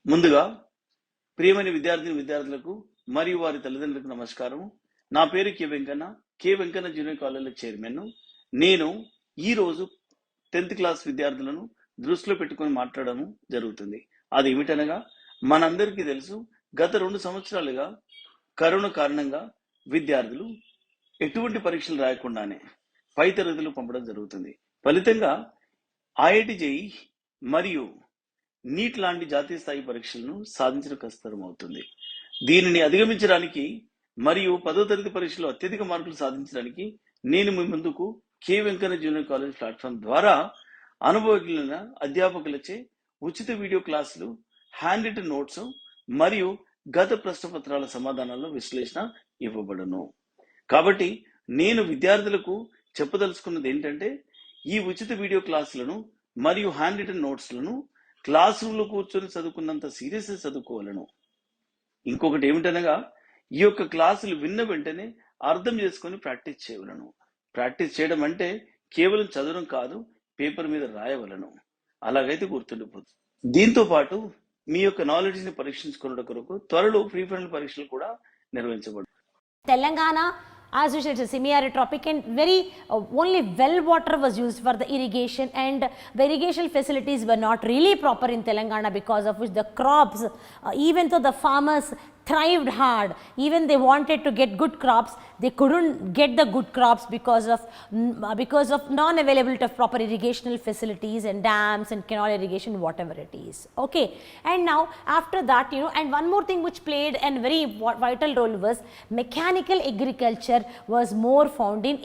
ముందుగా ప్రియమైన విద్యార్థులకు మరియు వారి తల్లిదండ్రులకు నమస్కారం. నా పేరు కె వెంకన్న జూనియర్ కాలేజీలో చైర్మన్. నేను ఈ రోజు 10th క్లాస్ విద్యార్థులను దృష్టిలో పెట్టుకొని మాట్లాడడం జరుగుతుంది. అది ఏమిటనగా, మనందరికీ తెలుసు, గత 2 సంవత్సరాలుగా కరోనా కారణంగా విద్యార్థులు ఎటువంటి పరీక్షలు రాయకుండానే పై తరగతులు పంపడం జరుగుతుంది. ఫలితంగా ఐఐటి జేఈ మరియు నీట్ లాంటి జాతీయ స్థాయి పరీక్షలను సాధించడం కష్టతరం అవుతుంది. దీనిని అధిగమించడానికి మరియు 10వ తరగతి పరీక్షలో అత్యధిక మార్కులు సాధించడానికి నేను మీ ముందుకు K Venkanna junior college platform ద్వారా అనుభవజ్ఞులైన అధ్యాపకులచే ఉచిత వీడియో క్లాసులు, హ్యాండ్ రిటన్ నోట్స్ మరియు గత ప్రశ్నపత్రాల సమాధానాల విశ్లేషణ ఇవ్వబడును. కాబట్టి నేను విద్యార్థులకు చెప్పదలుచుకున్నది ఏంటంటే, ఈ ఉచిత వీడియో క్లాసులను మరియు హ్యాండ్ రిటన్ నోట్స్లను క్లాస్ రూమ్లో కూర్చొని చదువుకున్నంత సీరియస్గా చదువుకోవాలను. ఇంకొకటి ఏమిటనగా, ఈ యొక్క క్లాసులు విన్న వెంటనే అర్థం చేసుకొని ప్రాక్టీస్ చేయవలను. ప్రాక్టీస్ చేయడం అంటే కేవలం చదవడం కాదు, పేపర్ మీద రాయవలను. అలాగైతే గుర్తుండిపోతుంది. దీంతో పాటు మీ యొక్క నాలెడ్జ్ని పరీక్షించుకున్న కొరకు త్వరలో ప్రీ ఫైనల్ పరీక్షలు కూడా నిర్వహించబడు. Telangana, as usual, it's a semi-arid and very only well water was used for the irrigation, and the irrigation facilities were not really proper in Telangana, because of which the crops, even though the farmers thrived hard, even they wanted to get good crops, they couldn't get the good crops because of non-availability of proper irrigational facilities and dams and canal irrigation, whatever it is. Okay, and now after that, and one more thing which played a very vital role was mechanical agriculture was more found in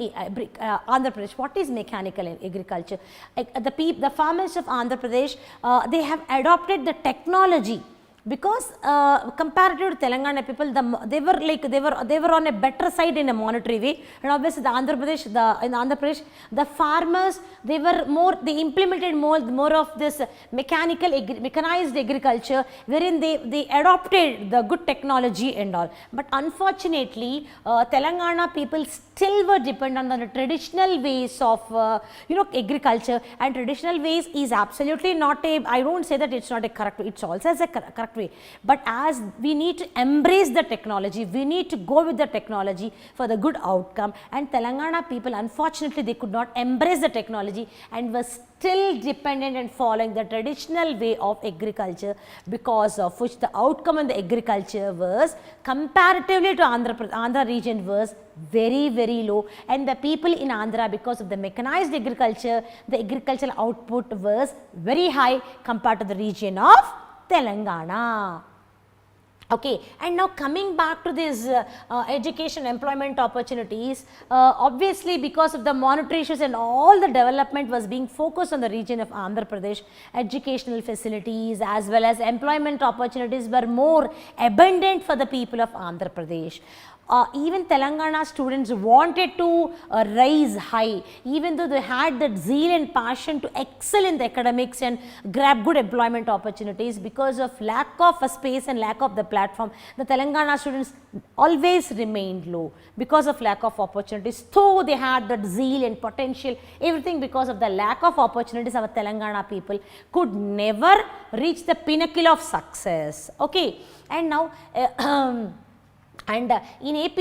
Andhra Pradesh. What is mechanical agriculture? The farmers of Andhra Pradesh, they have adopted the technology, because comparative to Telangana people, they were on a better side in a monetary way, and obviously in Andhra Pradesh the farmers, they implemented more of this mechanized agriculture, wherein they adopted the good technology and all. But unfortunately, Telangana people still were dependent on the traditional ways of agriculture, and traditional ways is absolutely not I don't say that it's not a correct way, it's also as a correct way, but as we need to embrace the technology, we need to go with the technology for the good outcome. And Telangana people, unfortunately, they could not embrace the technology and were still dependent and following the traditional way of agriculture, because of which the outcome in the agriculture was, comparatively to Andhra region, was very low. And the people in Andhra, because of the mechanized agriculture, the agricultural output was very high compared to the region of Telangana. Okay, and now coming back to this education employment opportunities, obviously because of the monetary issues and all the development was being focused on the region of Andhra Pradesh, educational facilities as well as employment opportunities were more abundant for the people of Andhra Pradesh. Even Telangana students wanted to rise high, even though they had that zeal and passion to excel in the academics and grab good employment opportunities. Because of lack of a space and lack of the platform, the Telangana students always remained low because of lack of opportunities. Though they had that zeal and potential, everything, because of the lack of opportunities, our Telangana people could never reach the pinnacle of success. Okay, and now and in AP,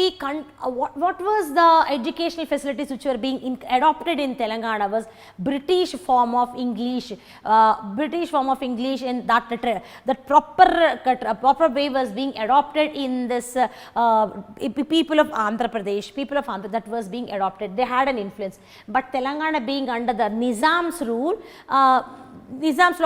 what was the educational facilities which were being adopted in Telangana was British form of English, and that proper way was being adopted in this people of Andhra Pradesh, that was being adopted. They had an influence, but Telangana being under the Nizam's rule,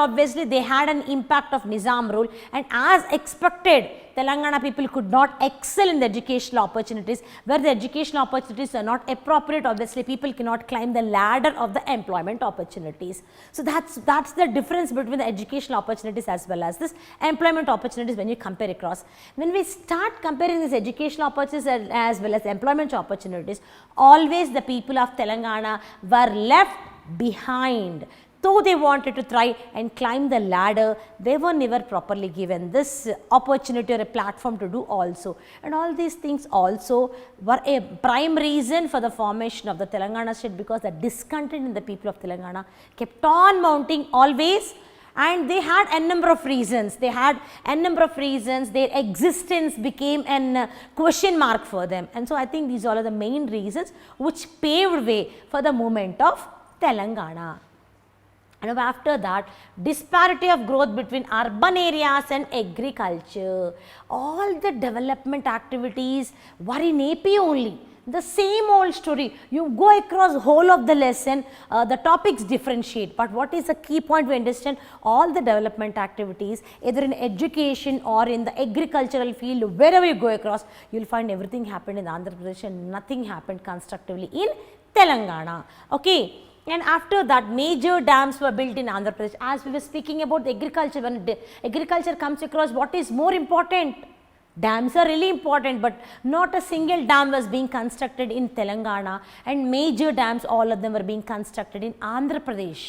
obviously they had an impact of Nizam rule, and as expected, Telangana people could not excel in the educational opportunities. Where the educational opportunities are not appropriate, obviously people cannot climb the ladder of the employment opportunities. So that's the difference between the educational opportunities as well as this employment opportunities when you compare across. When we start comparing these educational opportunities as well as employment opportunities, always the people of Telangana were left behind. Though they wanted to try and climb the ladder, they were never properly given this opportunity or a platform to do also. And all these things also were a prime reason for the formation of the Telangana state, because the discontent in the people of Telangana kept on mounting always, and they had n number of reasons. They had n number of reasons. Their existence became an question mark for them. And so I think these all are the main reasons which paved way for the movement of Telangana. And after that, disparity of growth between urban areas and agriculture. All the development activities were in AP only. The same old story. You go across whole of the lesson, the topics differentiate. But what is the key point we understand? All the development activities, either in education or in the agricultural field, wherever you go across, you will find everything happened in Andhra Pradesh and nothing happened constructively in Telangana. Okay. And after that, major dams were built in Andhra Pradesh. As we were speaking about the agriculture, when agriculture comes across, what is more important? Dams are really important, but not a single dam was being constructed in Telangana, and major dams, all of them were being constructed in Andhra Pradesh.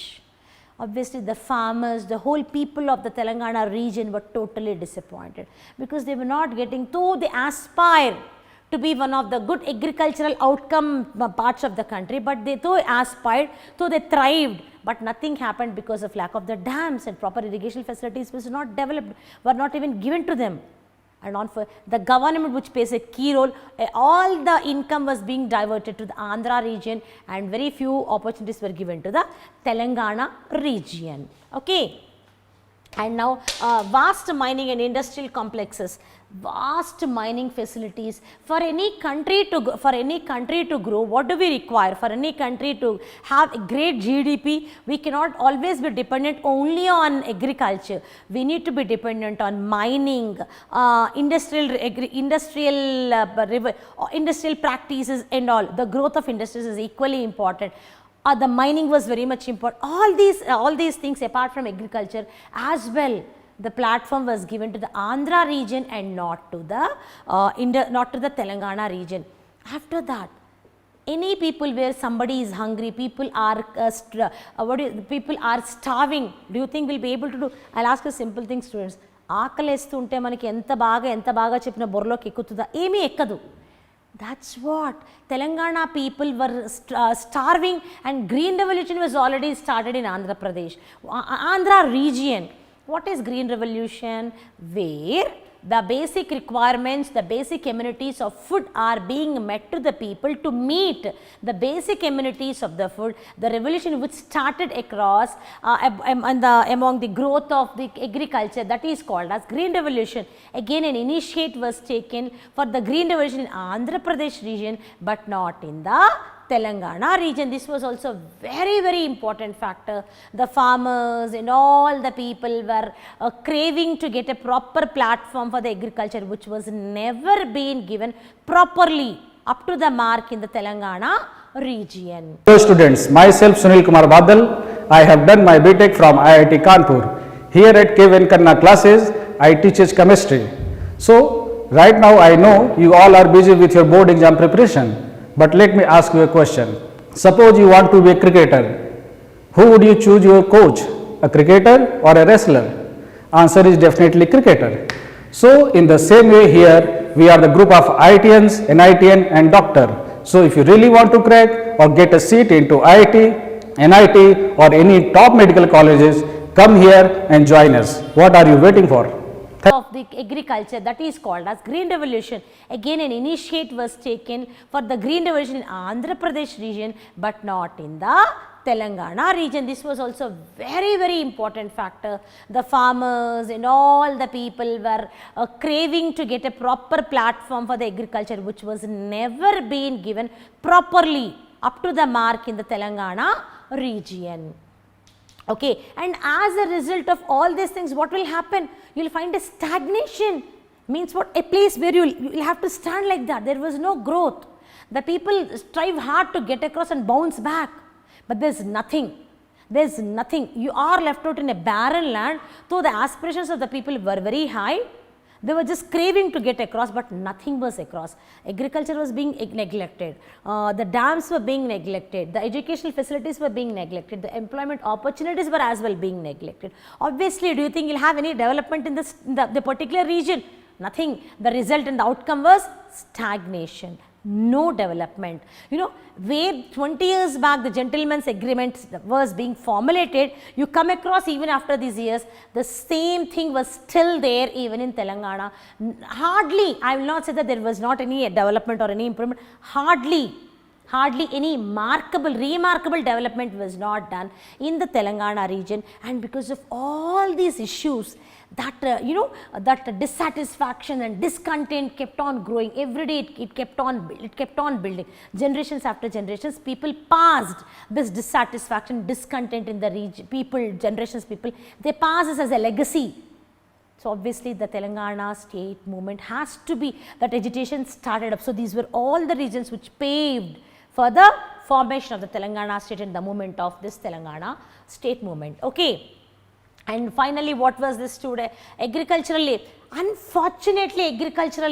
Obviously, the farmers, the whole people of the Telangana region were totally disappointed because they were not getting, though they aspire to be one of the good agricultural outcome parts of the country, but they though aspired, though they thrived, but nothing happened because of lack of the dams, and proper irrigation facilities was not developed, were not even given to them. And on for the government, which plays a key role, all the income was being diverted to the Andhra region, and very few opportunities were given to the Telangana region. Okay. And now vast mining and industrial complexes, vast mining facilities. For any country to grow, what do we require? For any country to have a great GDP, we cannot always be dependent only on agriculture. We need to be dependent on mining, industrial practices and all. The growth of industries is equally important. The mining was very much important. All these things apart from agriculture as well, the platform was given to the Andhra region and not to the Telangana region. After that, any people where somebody is hungry, people are starving, do you think we'll be able to do? I'll ask you simple thing, students. ఆకలేస్తుంటే మనకి ఎంత బాగా చెప్పిన బొర్రలోకి ఎక్కుతుందా? ఏమీ ఎక్కదు. That's what Telangana people were starving, and green revolution was already started in Andhra Pradesh, Andhra region. What is green revolution? Where the basic requirements, the basic amenities of food are being met to the people to meet the basic amenities of the food. The revolution which started across among the growth of the agriculture, that is called as green revolution. Again, an initiative was taken for the green revolution in Andhra Pradesh region, but not in the Telangana region. This was also very important factor. The farmers and all the people were craving to get a proper platform for the agriculture, which was never been given properly up to the mark in the Telangana region. Hello students, myself Sunil Kumar Badal. I have done my BTech from IIT Kanpur. Here at K. Venkanna classes, I teach chemistry. So right now I know you all are busy with your board exam preparation. But let me ask you a question. Suppose you want to be a cricketer. Who would you choose your coach? A cricketer or a wrestler? Answer is definitely cricketer. So in the same way here, we are the group of IITians, NITian and doctor. So if you really want to crack or get a seat into IIT, NIT or any top medical colleges, come here and join us. What are you waiting for? Of the agriculture, that is called as green revolution. Again, an initiative was taken for the green revolution in Andhra Pradesh region, but not in the Telangana region. This was also very important factor. The farmers and all the people were craving to get a proper platform for the agriculture, which was never been given properly up to the mark in the Telangana region. Okay, and as a result of all these things, what will happen? You will find a stagnation. Means what? A place where you will have to stand like that. There was no growth. The people strive hard to get across and bounce back, but there is nothing. There is nothing. You are left out in a barren land. Though the aspirations of the people were very high, they were just craving to get across, but nothing was across. Agriculture was being neglected. The dams were being neglected. The educational facilities were being neglected. The employment opportunities were as well being neglected. Obviously, do you think you'll have any development in the particular region? Nothing. The result and the outcome was stagnation. no development. You know, where 20 years back the gentleman's agreement was being formulated, you come across even after these years, the same thing was still there even in Telangana. Hardly, I will not say that there was not any development or any improvement, hardly any remarkable development was not done in the Telangana region. And because of all these issues, that that dissatisfaction and discontent kept on growing every day. It kept on building. Generations after generations, people passed this dissatisfaction, discontent in the region. People, they pass this as a legacy. So obviously the Telangana state movement has to be, that agitation started up. So these were all the regions which paved for the formation of the Telangana state and the movement of this Telangana state movement. Okay. And finally, what was this today? Agricultural labor. Unfortunately, agricultural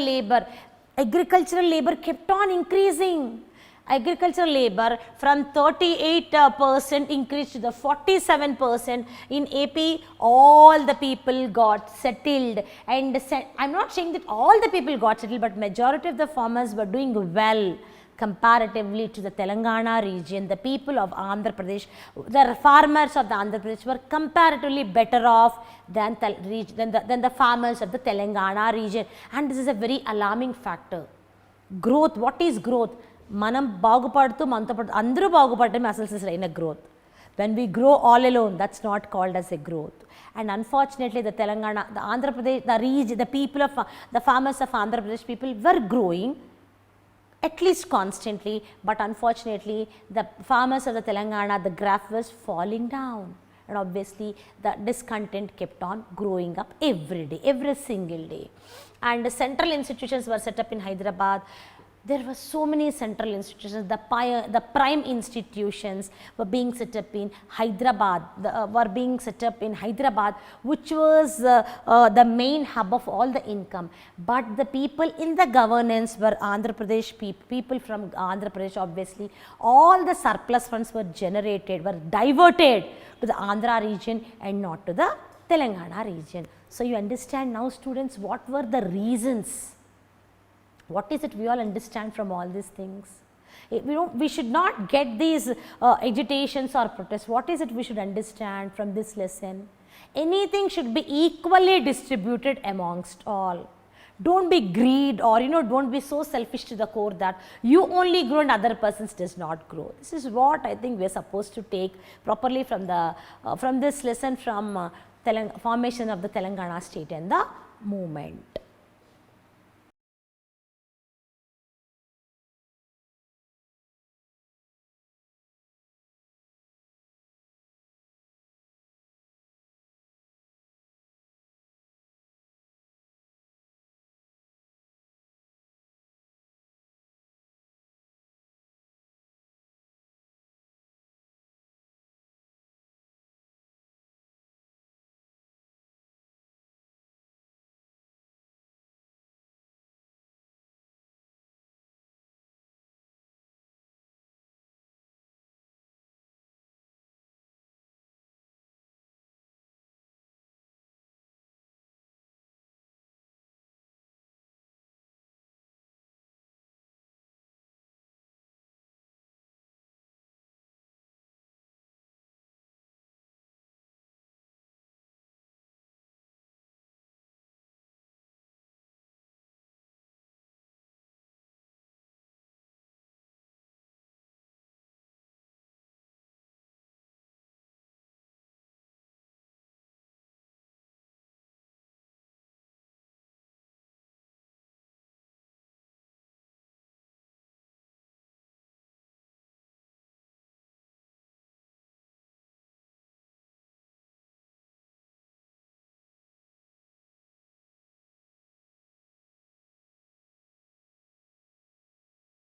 labor kept on increasing. Agricultural labor from 38% increased to the 47%. In AP, all the people got settled. And I am not saying that all the people got settled, but majority of the farmers were doing well comparatively to the Telangana region. The people of Andhra Pradesh, the farmers of the Andhra Pradesh were comparatively better off than the farmers of the Telangana region. And this is a very alarming factor. Growth, what is growth? Manam bagupadtu mantapadtu andru bagupadame asalu saraina growth. When we grow all alone, that's not called as a growth. And unfortunately, the Telangana, the Andhra Pradesh, the region, the people of the farmers of Andhra Pradesh people were growing at least constantly, but unfortunately the farmers of the Telangana, the graph was falling down, and obviously the discontent kept on growing up every day, every single day. And central institutions were set up in Hyderabad. There were so many central institutions. The prime institutions were being set up in Hyderabad, which was the main hub of all the income. But the people in the governance were Andhra Pradesh people from Andhra Pradesh. Obviously, all the surplus funds were diverted to the Andhra region and not to the Telangana region. So you understand now, students, what were the reasons? What is it we all understand from all these things? We should not get these agitations or protests. What is it we should understand from this lesson? Anything should be equally distributed amongst all. Don't be greed, or don't be so selfish to the core that you only grow and other persons does not grow. This is what I think we are supposed to take properly from this lesson, from formation of the Telangana state and the movement.